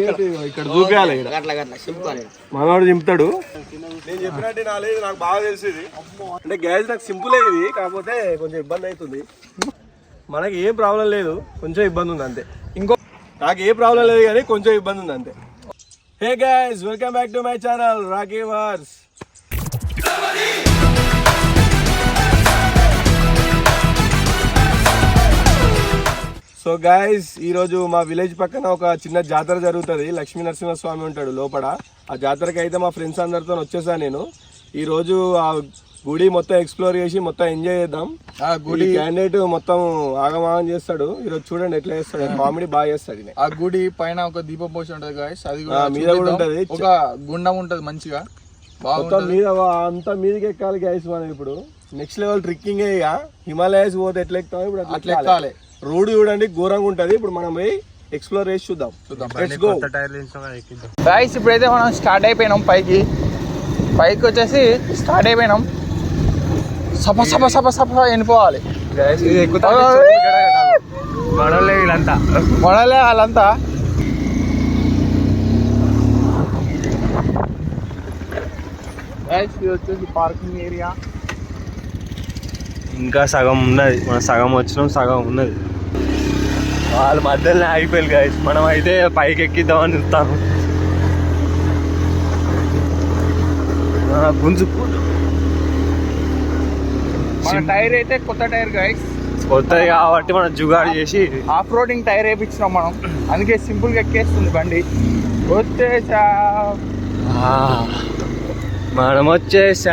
ఇక్కడ చూపించాలి, మనవాడు చింపుతాడు. నేను చెప్పినట్టు నాకు బాగా తెలిసింది అంటే గ్యాస్ నాకు సింపుల్ ఇది, కాకపోతే కొంచెం ఇబ్బంది అవుతుంది. మనకి ఏం ప్రాబ్లం లేదు, కొంచెం ఇబ్బంది ఉంది అంతే. నాకు ఏ ప్రాబ్లం లేదు కానీ కొంచెం ఇబ్బంది ఉంది అంతే. Hey guys, welcome back to my channel Rocky wars. So guys, ఈరోజు మా విలేజ్ పక్కన ఒక చిన్న జాతర జరుగుతుంది. లక్ష్మీ నరసింహస్వామి ఉంటాడు లోపల. ఆ జాతరకి అయితే మా ఫ్రెండ్స్ అందరితో వచ్చేసా నేను. ఈరోజు ఆ గుడి మొత్తం ఎక్స్ప్లోర్ చేసి మొత్తం ఎంజాయ్ చేద్దాం. ఆ గుడి క్యాండిడేట్ మొత్తం ఆగమాగం చేస్తాడు. ఈరోజు చూడండి ఎట్లా చేస్తాడు, కామెడీ బాగా చేస్తాడు. ఆ గుడి పైన ఒక దీపం పోసి ఉంటది గాయస్, అది మీద కూడా ఉంటది, ఒక గుండం ఉంటది మంచిగా మొత్తం మీద. అంతా మీదకి ఎక్కాలి గైస్. మనం ఇప్పుడు నెక్స్ట్ లెవెల్ ట్రిక్కింగ్. ఇక హిమాలయాస్ పోతే ఎట్లా ఎక్కుతాం, ఇప్పుడు అట్లా ఎక్కాలి. రోడ్ చూడండి ఘోరంగా ఉంటది. ఇప్పుడు మనం పోయి ఎక్స్ప్లోర్ చేసి చూద్దాం. గాయస్ ఇప్పుడైతే మనం స్టార్ట్ అయిపోయినాం పైకి వచ్చేసి స్టార్ట్ అయిపోయినాం. సప సప సప సప వెళ్ళిపోవాలి. మనలే వీళ్ళంతా, మనలే వాళ్ళంతా. గాయస్ ఇది వచ్చేసి పార్కింగ్ ఏరియా. ఇంకా సగం ఉన్నది, మనం సగం వచ్చినాం, సగం ఉన్నది. వాళ్ళ మధ్యలోనే అయిపోయారు గాయస్. మనం అయితే పైకి ఎక్కిద్దామని చూస్తాము. గుంజు మన టైర్ అయితే కొత్త టైర్ గాయస్, కొత్తది కాబట్టి మనం జుగాడు చేసి ఆఫ్ రోడింగ్ టైర్ వేయించినాం మనం. అందుకే సింపుల్ గా ఎక్కేస్తుంది బండి. మనం వచ్చేసాం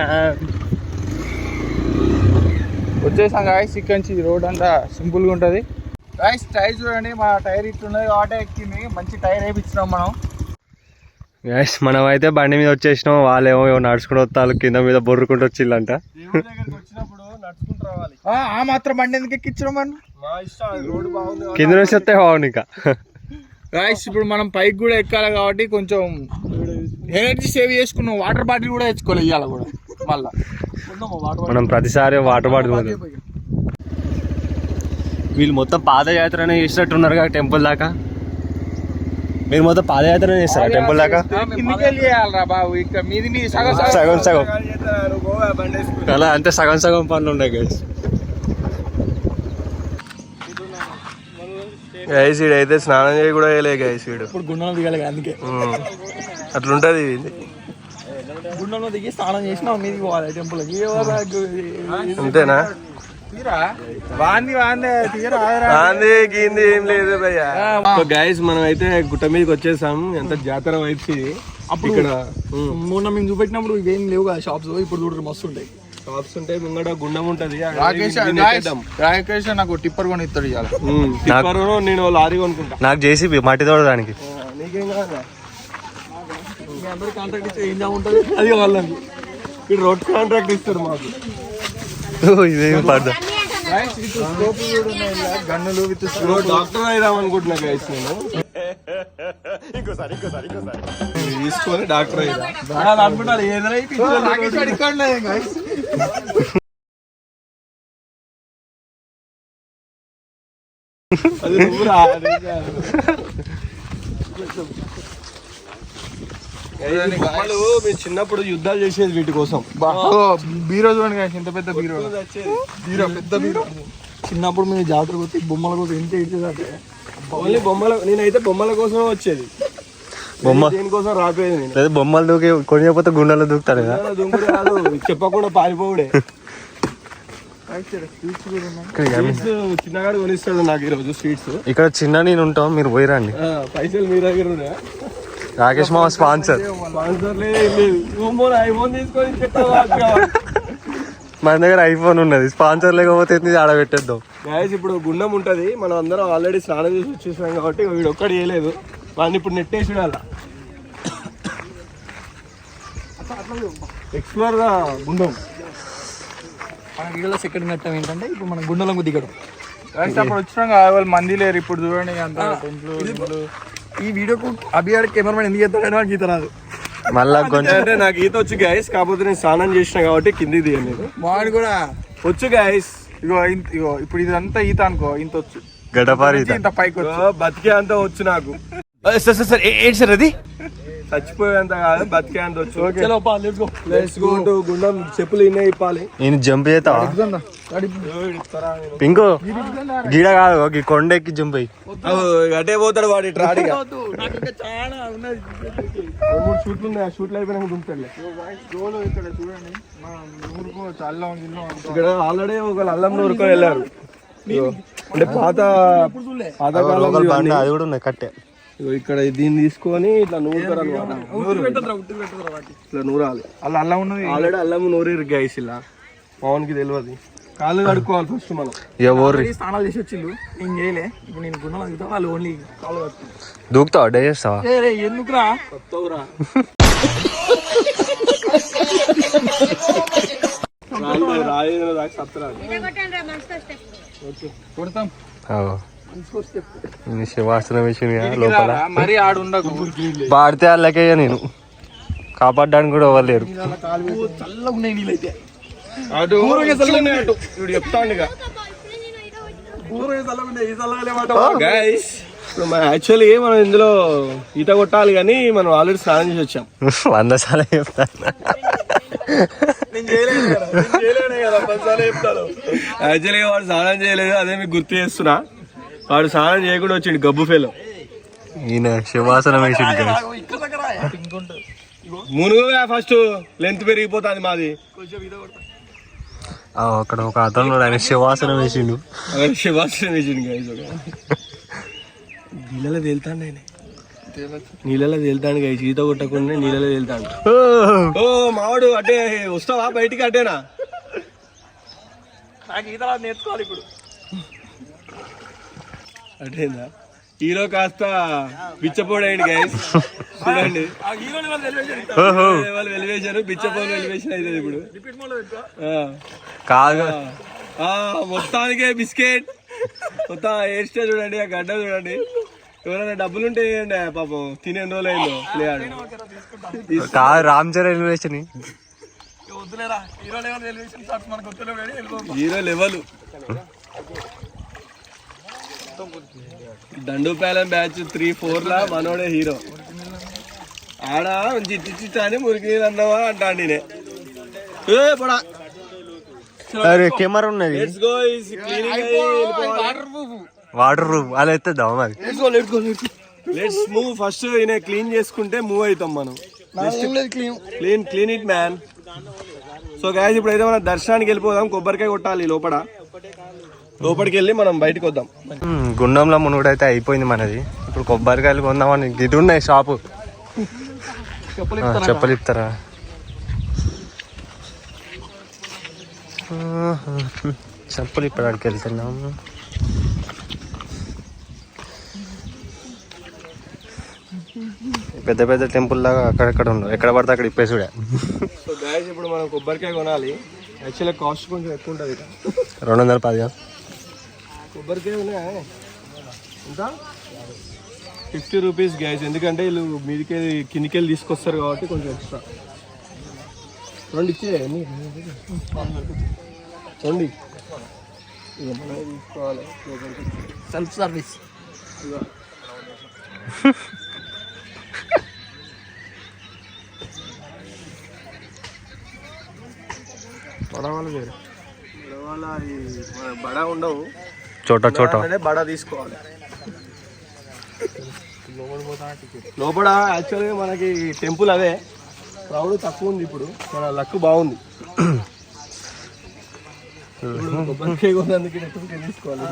గాయస్. ఇక్కడ నుంచి రోడ్ అంతా సింపుల్ గా ఉంటది గాయస్. టైర్ చూడండి, మా టైర్ ఇట్లున్నది కాబట్టి ఎక్కింది. మంచి టైర్ వేయించినాం మనం. గాయస్ మనం అయితే బండి మీద వచ్చేసినాం. వాళ్ళేమో నడుచుకుంటూ వస్తారు, కింద మీద బొర్రుకుంటూ వచ్చిందంట. ఆ మాత్రం బండి ఎందుకు ఎక్కించడం మనం, కింద నుంచి వస్తే బాగుంది. ఇంకా గాయస్ ఇప్పుడు మనం పైకి కూడా ఎక్కాలి కాబట్టి కొంచెం ఎనర్జీ సేవ్ చేసుకున్నాం. వాటర్ బాటిల్ కూడా తెచ్చుకోవాలి ఇవాళ కూడా. మళ్ళా మనం ప్రతిసారి వాటర్ బాటిల్. వీళ్ళు మొత్తం పాదయాత్రనే చేసినట్టున్నారు కదా టెంపుల్ దాకా. మీరు మొత్తం పాదయాత్ర చేస్తారా టెంపుల్ దాకా? సగం సగం అలా అంతే, సగం సగం పనులు ఉన్నాయి గైస్. గైస్ వీడైతే స్నానం చేయ కూడా వేయలే గైస్. వీడు ఇప్పుడు గుండంలో దిగాలి, అందుకే అట్లుంటది. గుండంలో దిగి స్నానం చేసినా మీదికి పోవాలి టెంపుల్. అంతేనా? ఏం లేదు భయ్యా. గైస్ మనం అయితే గుట్ట మీదకి వచ్చేసాం. ఎంత జాతర వైపు. అప్పుడు ఇక్కడ మొన్న మేము చూపెట్టినప్పుడు ఇవేం లేవు కదా షాప్స్. ఇప్పుడు చూడరు మస్తు ఉంటాయి షాప్స్ ఉంటాయి. ముంగట గుండం ఉంటది. రాకేష్ నాకు టిప్పర్ కొని ఇస్తాడు ఇవాళ. టిప్పర్ నేను లారీ కొనుక్కుంటా. నాకు జేసీబీ మట్టి తోడడానికి. నీకేం కాదా? కాంట్రాక్ట్ ఇస్తే ఏం ఉంటుంది అది వాళ్ళకి. వీడు రోడ్ కాంట్రాక్ట్ ఇస్తాడు మాకు. ఇదేం పడదా గన్నులు విత్ డాక్టర్ అయిదాం అనుకుంటున్నా గైస్ నేను. తీసుకొని డాక్టర్ అయిదా అనుకుంటాను. అది మీరు చిన్నప్పుడు యుద్ధాలు చేసేది వీటి కోసం. బీరో చూడండి ఇంత పెద్ద బీరో, పెద్ద బీరో. చిన్నప్పుడు మేము జాతర వచ్చి బొమ్మల కోసం ఎంత ఇచ్చేదంటే ఓన్లీ బొమ్మల. నేనైతే బొమ్మల కోసం వచ్చేది, దేనికోసం రాకపోయేది నేను. బొమ్మలు దూకి కొనిపోతే గుండెల్లో దూకుతాను కదా. దూకుడు కాదు, చెప్పకుండా పారిపోవుడే. చిన్నగాడు కొనిస్తాడు నాకు ఈరోజు స్వీట్స్. ఇక్కడ చిన్న నేను ఉంటాం, మీరు పోయిరండి. పైసలు మీ దగ్గర ఉన్నాయా? రాకేష్ మా స్పాన్సర్. మన దగ్గర ఐఫోన్ ఉన్నది, స్పాన్సర్ లేకపోతే ఆడబెట్టేద్దాం. గాయస్ ఇప్పుడు గుండం ఉంటది, మనం అందరం ఆల్రెడీ స్నానం చేసి వచ్చేసాం కాబట్టి వీడు ఒక్కడు చేయలేదు. వాడిని ఇప్పుడు నెట్టేసి చూడాలి. ఎక్స్ప్లోర్ గా గుండం. మన వీడియోలో సెకండ్ ఘట్టం ఏంటంటే ఇప్పుడు మనం గుండంలో దిగడం. అప్పుడు వచ్చినాం కావాలి, మంది లేరు. ఇప్పుడు చూడండి ఈ వీడియోకు అభియాడ్ కెమెరామెన్ ఎందుకు చేస్తాడని నాకు ఈత రాదు. మళ్ళా కొంచెం అంటే నాకు ఈత వచ్చు గాయస్, కాకపోతే నేను స్నానం చేసిన కాబట్టి కింది దిగాను. వాడు కూడా వచ్చు గాయస్. ఇగో ఇప్పుడు ఇదంతా ఈత అనుకో, ఇంత వచ్చు గడపారి ఇంత పైకి బతికే అంతా వచ్చు నాకు. సార్ ఏంటి సార్ అది? చచ్చిపోయేంత కాదు, బతికేంత వచ్చు. లెట్స్ గో టు గుండం. చెప్పులు ఇన్నే ఇప్పాలి. నేను జంప్ చేస్తావా పింకు? గీడ కాదు, ఈ కొండెక్కి జంప్ అయ్యి అటే పోతాడు వాడి ట్రాడీగా. 2-3 షూట్లు ఉన్నాయి, ఆ షూట్లు అయిపోయినాక దుంపుతాడు. ఇక్కడ ఆల్రెడీ ఒక అల్లం నూరుకొని వెళ్ళారు. అంటే పాతకాలం అది కూడా ఉన్నాయి కట్టే. ఇక్కడ దీన్ని తీసుకొని ఇట్లా నూరుతారు అనమాట. ఇట్లా నూరాలి. అలా అల్లం ఉన్నది ఆల్రెడీ, అల్లం నూరేరు గైస్. ఇలా పవన్కి తెలియదు. కాళ్ళు కడుక్కోవాలి ఫస్ట్ మనం. స్నానాలు చేసి వచ్చిండు, నేను చేయలే. ఇప్పుడు నేను గుండెలు దిగుతా, వాళ్ళు ఓన్లీ కాళ్ళు కడుక్కుంటారు. దూకుతావా? డే చేస్తావా? ఎందుకురా కొత్తవురా శివాసన మిషన్ లోపల మరి ఆడుండకు, పాడితే వాళ్ళకే నేను కాపాడడానికి కూడా ఎవరు లేరు. చల్లగా ఉన్నాయి నీళ్ళైతే. యాక్చువల్లీ మనం ఇందులో ఈత కొట్టాలి కానీ మనం ఆల్రెడీ స్నానం చేసి వచ్చాం. 100 సార్లు చెప్తాను. యాక్చువల్గా వాడు స్నానం చేయలేదు, అదే మీకు గుర్తు చేస్తున్నా. వాడు స్నానం చేయకుండా వచ్చిండు గబ్బు ఫెలో. ఈయన శివాసన మిషన్ మునుగుగా ఫస్ట్ లెంత్ పెరిగిపోతుంది మాది. అక్కడ ఒక అతను ఆయన శివాసన వేసిండు. శివాసన వేసిండు. నీళ్ళలో తేలుతాడు ఆయన, నీళ్ళలో తేలుతాడు గైస్. ఈత కొట్టకుండా నీళ్ళలో తేలుతాడు. ఓ మావాడు అంటే వస్తావా బయటికి? అట్టేనా నాకు ఈత నేర్చుకోవాలి ఇప్పుడు. అట్టేందా? హీరో కాస్త బిచ్చపోడైంది గైస్. చూడండి, వాళ్ళు వెలివేశారు, బిచ్చపోడు వెలివేషన్ అవుతుంది ఇప్పుడు. కాదు మొత్తానికే బిస్కెట్ మొత్తం హెయిర్ స్టైల్ చూడండి, ఆ గడ్డ చూడండి. ఎవరైనా డబ్బులుంటే వేయండి పాపం, తినే రోజులు అయిందో ప్లేయాడు. కాదు Ram Charan elevation, hero level. Dandupalem batch 3-4 లా మనోడే హీరో. ఆడ చిట్టి అని మురికి నీళ్ళు అన్నావా అంటాండి. కెమెరా ఉన్నది, వాటర్ ప్రూఫ్ అలా ఎత్తేద్దాం మరి. Let's move. ఫస్ట్ ఈయన క్లీన్ చేసుకుంటే మూవ్ అవుతాం మనం. Clean it man. So guys ఇప్పుడైతే మనం దర్శనానికి వెళ్ళిపోదాం. కొబ్బరికాయ కొట్టాలి లోపలికి వెళ్ళి మనం బయటకు వద్దాం. గుండంలో మునుగుడైతే అయిపోయింది మనది. ఇప్పుడు కొబ్బరికాయలు కొందామని ఇది ఉన్నాయి షాపు. చెప్పలు ఇస్తారా? చెప్పులు ఇప్పటికి వెళ్తున్నాము. పెద్ద పెద్ద టెంపుల్ లాగా అక్కడెక్కడ ఉండవు, ఎక్కడ పడితే అక్కడ ఇప్పేసుడే. సో గాయస్ ఇప్పుడు మనం కొబ్బరికాయ కొనాలి. యాక్చువల్గా కాస్ట్ కొంచెం ఎక్కువ ఉంటుంది. 210 కొబ్బరికాయ ఉన్నాయా? ఎంత? 50 రూపీస్ గ్యాస్. ఎందుకంటే వీళ్ళు మీదికెళ్ళి కిందికెళ్ళి తీసుకొస్తారు కాబట్టి కొంచెం ఎక్స్ట్రా. 2 ఇచ్చే రండి. ఇక మనం తీసుకోవాలి. Self service. బడవాళ్ళు వేరు, బడా ఉండవు. చోట బడా తీసుకోవాలి. లోపల యాక్చువల్గా మనకి టెంపుల్ అదే, క్రౌడ్ తక్కువ ఉంది. ఇప్పుడు మన లక్ బాగుంది. కొబ్బరికాయ కొన్నందుకు తీసుకోవాలి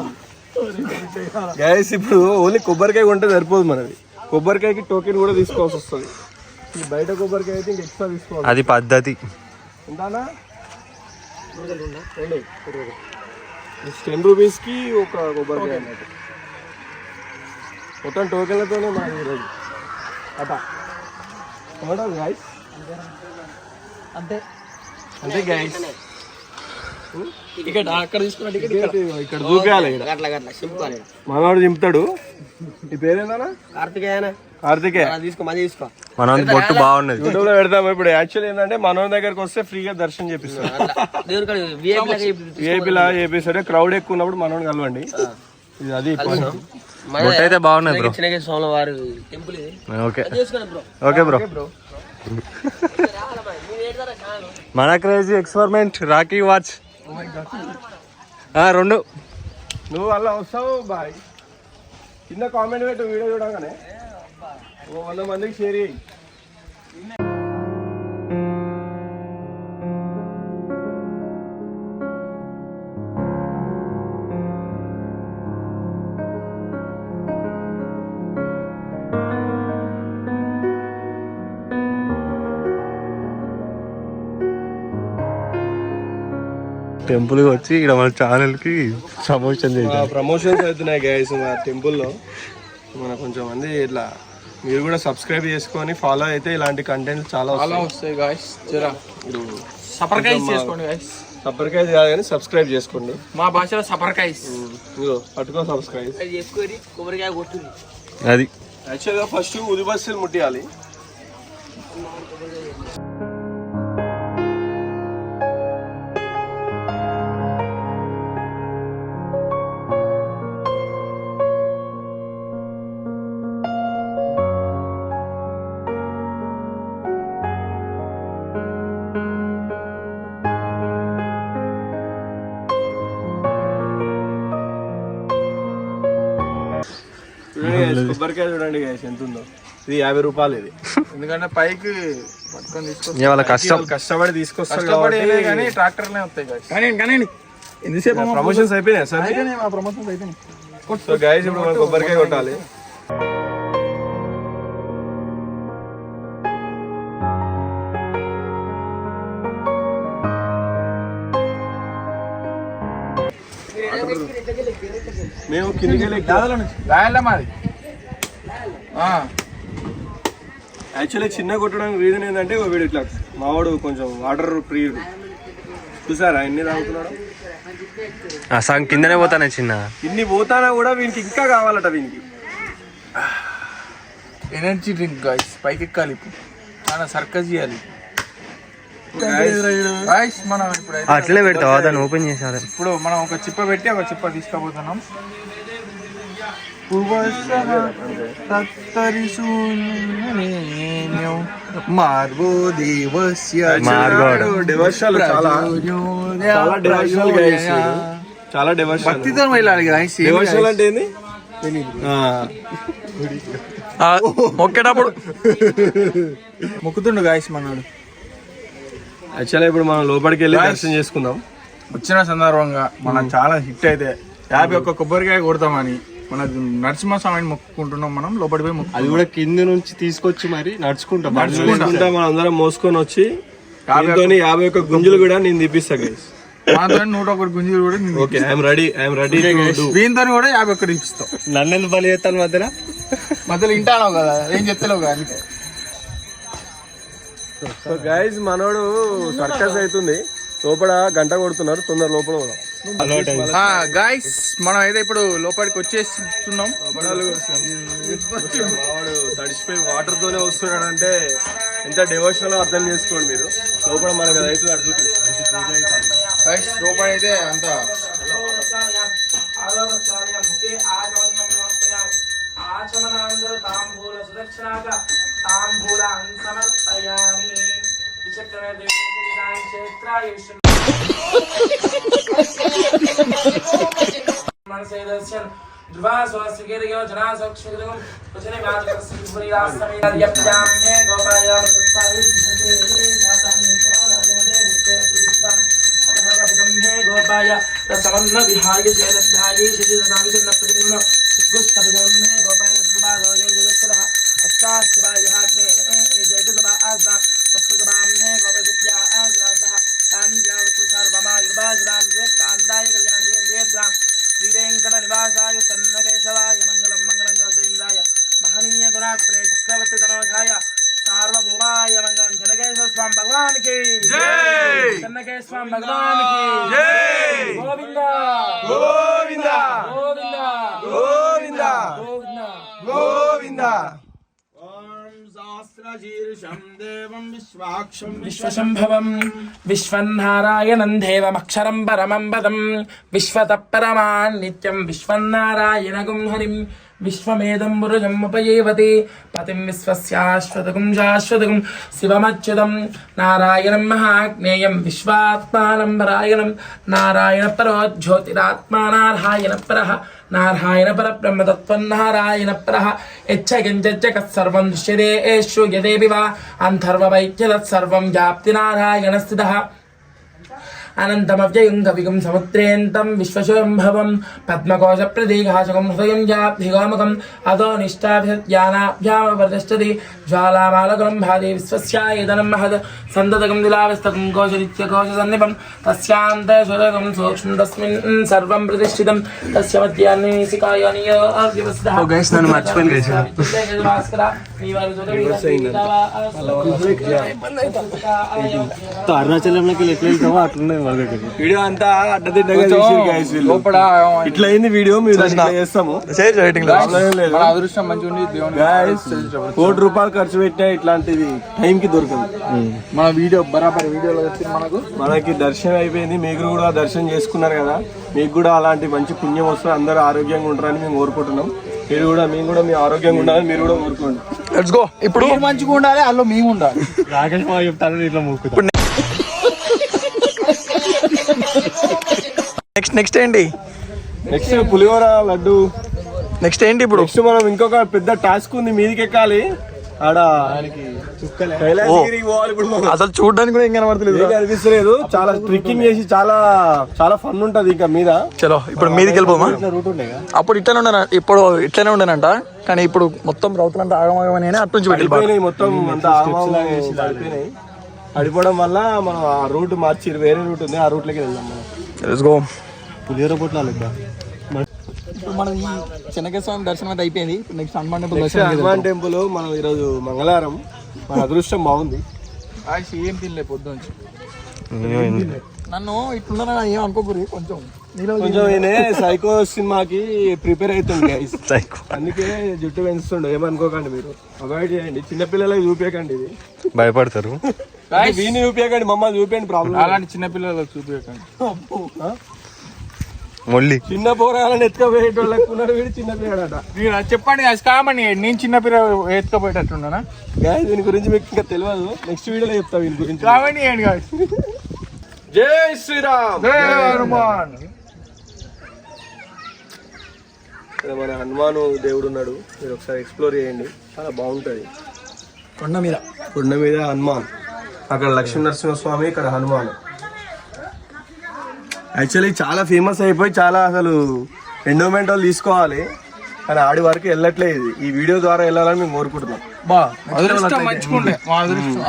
గైస్. ఇప్పుడు ఓన్లీ కొబ్బరికాయ కొంటే సరిపోదు మనది. కొబ్బరికాయకి టోకెన్ కూడా తీసుకోవాల్సి వస్తుంది. ఈ బయట కొబ్బరికాయ అయితే ఇంక ఎక్స్ట్రా తీసుకోవాలి. అది పద్ధతి. ఎంతనా? 10 రూపీస్కి ఒక కొబ్బరికాయ అన్నట్టు. మొత్తం టోకెన్లతోనే మనకి ఈరోజు అటా గైస్. అంతే గైస్. అక్కడ తీసుకున్న ఇక్కడ దూకాలి. మనవాడు చింపుతాడు. ఈ పేరేందా? కార్తికేయ. తీసుకో. మన బొట్టు బాగున్నది. యూట్యూబ్ లో పెడతాము. ఇప్పుడు యాక్చువల్ ఏంటంటే మనోడి దగ్గరకు వస్తే ఫ్రీగా దర్శనం చేపిస్తాడు. విఐపీ లాగా చేపిస్తాడు. క్రౌడ్ ఎక్కువ ఉన్నప్పుడు మనోడు కలవండి. ఇది అది బొట్టు అయితే బాగున్నాయి బ్రో. చిన్నగే సోమవారి టెంపుల్ ఇది. ఓకే చేసుకోండి బ్రో. Okay bro. మన క్రేజీ ఎక్స్పెరిమెంట్ రాకీ వాచ్ 2. నువ్వు అలా వస్తావు బాయ్. చిన్న కామెంట్ పెట్టు వీడియో చూడగానే 100 మందికి షేర్ చేయి. టెంపుల్ వచ్చి ఇక్కడ మన ఛానల్ కి ప్రమోషన్స్ అవుతున్నాయి గైస్ మా టెంపుల్లో. మన కొంచెం మంది ఇట్లా మీరు కూడా సబ్స్క్రైబ్ చేసుకొని ఫాలో అయితే ఇలాంటి కంటెంట్ చాలా వస్తాయి గాయ్స్. జరా సపర్కైజ్ చేసుకోండి గాయ్స్. సపర్కైజ్ కాదు కానీ సబ్స్క్రైబ్ చేసుకోండి. మా భాషలో సపర్కైజ్. ఇదిగో పట్టుకో సబ్స్క్రైబ్. అది యాక్చువల్గా ఫస్ట్ ఉదిబస్సులు ముట్టియాలి. కొబ్బరికాయ చూడండి గైస్ ఎంత ఉందో. ఇది 50 రూపాయలు. ఇది ఎందుకంటే పైకి పట్టుకొని తీసుకొస్తాం. వాళ్ళ కష్టపడి తీసుకొస్తాం కానీ ట్రాక్టర్లే వస్తాయి గాయ్స్. కానీ ఎంతసేపు ప్రమోషన్స్ అయిపోయినాయి సార్. మా ప్రమోషన్స్ అయిపోయినాయి. సో గైస్ ఇప్పుడు మనం కొబ్బరికాయ కొట్టాలి. మేము కిందికి మాది యాక్చువల్లీ చిన్న కొట్టడానికి రీజన్ ఏంటంటే వీడు ఇట్లా మావాడు కొంచెం వాటర్ ప్రియుడు. చూసారా ఎన్ని తాగుతున్నాడు. సగం కిందనే పోతానే చిన్న. ఇన్ని పోతానా కూడా వీనికి ఇంకా కావాలట. వీనికి ఎనర్జీ డ్రింక్ గాయ్స్. పైకి ఎక్కాలి ఇప్పుడు. చాలా సర్కస్ చేయాలి. మనం ఇప్పుడు అట్లే పెడతావా దాన్ని ఓపెన్ చేసారు. ఇప్పుడు మనం ఒక చిప్ప పెట్టి ఒక చిప్ప తీసుకోబోతున్నాం. చాలా భక్తితో వెళ్ళాలి గాయ్స్. డివోషనల్ అంటే ఏంది? మొక్కేటప్పుడు మొక్కుతుండు గాయ్స్ మనోడు. యాక్చువల్గా ఇప్పుడు మనం లోపలికి వెళ్ళి దర్శనం చేసుకుందాం. వచ్చిన సందర్భంగా మనం చాలా హిట్ అయితే 51 కొబ్బరికాయ కొడతామని మన నరసింహస్వామిని మొక్కుకుంటున్నాం. మనం లోపలి పోయి అది కూడా కింద నుంచి తీసుకొచ్చి మరి నడుచుకుంటా మనం అందరం మోసుకొని వచ్చి 51 గుంజులు కూడా నేను తీపిస్తా గైస్. 101 గుంజులు కూడా. Okay I'm ready. దీంతో కూడా 51 తీపిస్తాం. నన్ను బలి చేస్తాను మధ్యలో ఇంటానో కదా ఏం చెప్తలేవు కానీ. సో గైస్ మనోడు సర్కస్ అవుతుంది. లోపల గంట కొడుతున్నారు. తొందర లోపల గాయ్స్ మనం అయితే ఇప్పుడు లోపలికి వచ్చేస్తున్నాం. మావాడు తడిసిపోయి వాటర్ తోనే వస్తున్నాడు అంటే ఎంత డివోషనల్ అర్థం చేసుకోండి మీరు. లోపల మనకు రైతులు అడుగుతుంది. లోపల అయితే అంత విశ్వశంభవం విశ్వన్నారాయణం దేవమక్షరం పరమం పదం విశ్వతః పరమాన్ నిత్యం విశ్వన్నారాయణగం హరిం విశ్వమేదం పురుషముపయేవతి పతిం విశ్వస్యాశ్వతకం శాశ్వతకం శివమచ్యుతం నారాయణం మహాజ్ఞేయం విశ్వాత్మానం పరాయణం నారాయణ పరో జ్యోతిరాత్మా నారాయణ పరః నారాయణ పరబ్రహ్మతత్వం నారాయణ పరః యచ్చకించచ్చకత్సర్వం దృశ్యతే శ్రూయతే వా అంతర్వైక్యతత్సర్వం వ్యాప్తి నారాయణ స్థితః అనంతమవ్యయం కవిగం సముద్రేంతం విశ్వశంభవం పద్మకోశ ప్రదీఘాశకం హృదయం జాబ్ధిగోముఖం అదో నిష్టాభియానాభ్యామవర్తిష్టతి జ్వాలామాలకులం భాతి విశ్వస్యాయతనం మహద్ సంతతకం దిలావిస్తకం కోశనిత్యకోశ సన్నిపం తస్యాంతే సురకం సూక్ష్మం తస్మిన్ సర్వం ప్రతిష్ఠితం తస్య మధ్యాహ్నిసికాయనియో అవ్యవస్థితః గైస్ నన్ను మర్చిపోయింది గైస్ అరుణాచలంలోకి ఎట్లా వెళ్తామో అట్లున్నాయి వాళ్ళ దగ్గర వీడియో అంతా అడ్డదిడ్డగా తీసిర్రు guys వీళ్ళు. ఇట్లా అయింది వీడియో మీరు దాన్ని ఇట్లా చేస్తాము ప్రాబ్లం లేదు. అదృష్టం మంచిగా ఉండి దేవుని Guys, ₹1,00,00,000 ఖర్చు పెట్టినా ఇట్లాంటిది టైం కి దొరకదు. మన వీడియో బరాబర్ వీడియోలో వచ్చింది మనకి దర్శనం అయిపోయింది, మీకు కూడా దర్శనం చేసుకున్నారు కదా, మీకు కూడా అలాంటి మంచి పుణ్యం వస్తుంది, అందరూ ఆరోగ్యంగా ఉంటారని మేము కోరుకుంటున్నాం. మేము కూడా మీ ఆరోగ్యంగా ఉండాలని మీరు కూడా కోరుకోండి. Let's go. ఇప్పుడు మంచిగా ఉండాలి, అందులో మేము ఉండాలి. రాకేష్ మా చెప్తాను ఇట్లా మూకుతా. నెక్స్ట్ ఏంటి? నెక్స్ట్ పులిహోర లడ్డు. నెక్స్ట్ ఏంటి ఇప్పుడు? నెక్స్ట్ మనం ఇంకొక పెద్ద టాస్క్ ఉంది, మీదికి ఎక్కాలి. ఆడ కైలాసగిరికి పోవాలి. ఇప్పుడు మనం అసలు చూడడానికి కూడా ఏం కనబడతలేదు, ఏం కనిపిస్తలేదు. చాలా ట్రిక్కింగ్ చేసి చాలా ఫన్ ఉంటది ఇంకా మీద. చలో ఇప్పుడు మీదికి వెళ్ళిపోమా. అప్పుడు ఇప్పుడు ఇట్లనే ఉండేనంట, కానీ ఇప్పుడు మొత్తం రౌతులంతా ఆగమాగమని అటు నుంచి పడిపోయినాయి, మొత్తం అంతా పడిపోయినాయి. పడిపోవడం వల్ల మనం ఆ రూట్ మార్చి వేరే రూట్ ఉంది, ఆ రూట్ లోకి వెళ్దాం మనం. Let's go. పులిహోర పొట్లాలు ఇప్పుడు మనం ఈ చెన్నకేశ్వర స్వామి దర్శనం అయితే అయిపోయింది. Next Hanuman temple Hanuman temple. మనం ఈరోజు మంగళవారం, మన అదృష్టం బాగుంది. ఏం తినలే పొద్దు నుంచి. నన్ను ఇట్లున్నా ఏం అనుకోకూరి, కొంచెం ఈయన సైకో సినిమాకి ప్రిపేర్ అవుతుంది guys. అందుకే జుట్టు పెంచుతుండే, ఏమనుకోకండి, మీరు అవాయిడ్ చేయండి. చిన్నపిల్లలకి చూపించకండి, ఇది భయపడతారు. వీని చూపించకండి, మమ్మల్ని చూపించండి. ప్రాబ్లం అలాంటి చిన్నపిల్లలకు చూపించకండి. మొల్లి చిన్న పోరాలని ఎత్తుకపోయేటోళ్ళకి వీడు చిన్న పిల్లడట. చెప్పండి కామని, నేను చిన్న పిల్ల ఎత్తుకపోయేటట్టున్నానా? దీని గురించి మీకు ఇంకా తెలియదు, నెక్స్ట్ వీడియోలో చెప్తా వీని గురించి. కావండి ఏంటి జై శ్రీరామ్, జై హనుమాన్. మన హనుమాను దేవుడు ఉన్నాడు, మీరు ఒకసారి ఎక్స్ప్లోర్ చేయండి, చాలా బాగుంటది. కొండ మీద హనుమాన్, అక్కడ లక్ష్మీ నరసింహస్వామి, ఇక్కడ హనుమాన్. యాక్చువల్లీ చాలా ఫేమస్ అయిపోయి చాలా అసలు ఎండోమెంట్ వాళ్ళు తీసుకోవాలి, కానీ ఆడి వరకు వెళ్ళట్లేదు. ఈ వీడియో ద్వారా వెళ్ళాలని మేము కోరుకుంటున్నాం.